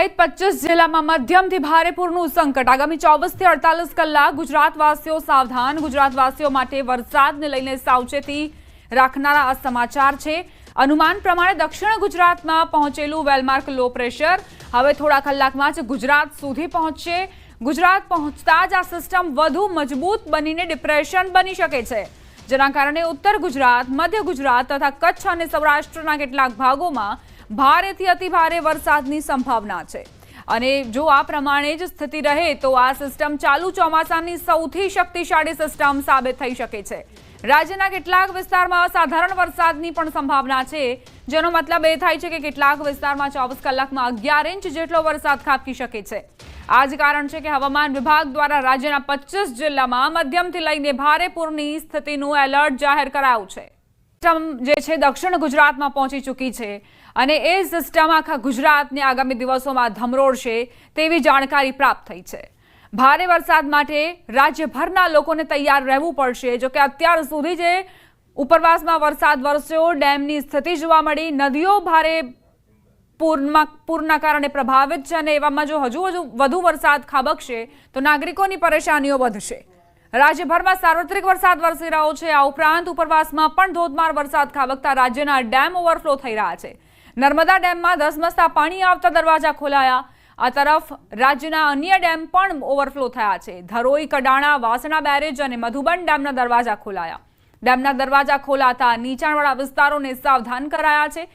સહિત 25 જિલ્લામાં મધ્યમથી ભારે પૂરનું સંકટ। આગામી 24 થી 48 કલાક ગુજરાતવાસીઓ સાવધાન। ગુજરાતવાસીઓ માટે વરસાદને લઈને સાવચેતી રાખનારા આ સમાચાર છે। અનુમાન પ્રમાણે દક્ષિણ ગુજરાતમાં પહોંચેલું વેલમાર્ક લો પ્રેશર હવે થોડા કલાકમાં જ ગુજરાત સુધી પહોંચશે। ગુજરાત પહોંચતા જ આ સિસ્ટમ વધુ મજબૂત બનીને ડિપ્રેશન બની શકે છે, જેના કારણે ઉત્તર ગુજરાત, મધ્ય ગુજરાત તથા કચ્છ અને સૌરાષ્ટ્રના કેટલાક ભાગોમાં ભારેથી અતિભારે વરસાદની સંભાવના છે। અને જો આ પ્રમાણે જ સ્થિતિ રહે તો આ સિસ્ટમ ચાલુ ચોમાસાની સૌથી શક્તિશાળી સિસ્ટમ સાબિત થઈ શકે છે। રાજ્યના કેટલાક વિસ્તારમાં અસાધારણ વરસાદની પણ સંભાવના છે, જેનો મતલબ એ થાય છે કે કેટલાક વિસ્તારમાં 24 કલાકમાં 11 ઇંચ જેટલો વરસાદ ખાબકી શકે છે। આ જ કારણ છે કે હવામાન વિભાગ દ્વારા રાજ્યના 25 જિલ્લામાં મધ્યમથી લઈને ભારે પૂરની સ્થિતિનું એલર્ટ જાહેર કરાયું છે। સિસ્ટમ જે છે દક્ષિણ ગુજરાતમાં પહોંચી ચૂકી છે અને એ સિસ્ટમ આખા ગુજરાતને આગામી દિવસોમાં ધમરોળશે તેવી જાણકારી પ્રાપ્ત થઈ છે। ભારે વરસાદ માટે રાજ્યભરના લોકોને તૈયાર રહેવું પડશે। જો કે અત્યાર સુધી જે ઉપરવાસમાં વરસાદ વરસ્યો, ડેમની સ્થિતિ જોવા મળી, નદીઓ ભારે પૂરના કારણે પ્રભાવિત છે અને એવામાં જો હજુ વધુ વરસાદ ખાબકશે તો નાગરિકોની પરેશાનીઓ વધશે। રાજ્યભરમાં સાર્વત્રિક વરસાદ વરસી રહ્યો છે। આ ઉપરાંત ઉપરવાસમાં પણ ધોધમાર વરસાદ ખાબકતા રાજ્યના ડેમ ઓવરફ્લો થઈ રહ્યા છે। નર્મદા ડેમમાં ધસમસતા પાણી આવતા દરવાજા ખોલાયા। આ તરફ રાજ્યના અન્ય ડેમ પણ ઓવરફ્લો થયા છે। ધરોઈ, કડાણા, વાસણા બેરેજ અને મધુબન ડેમના દરવાજા ખોલાયા। ડેમના દરવાજા ખોલાતા નીચાણવાળા વિસ્તારોને સાવધાન કરાયા છે।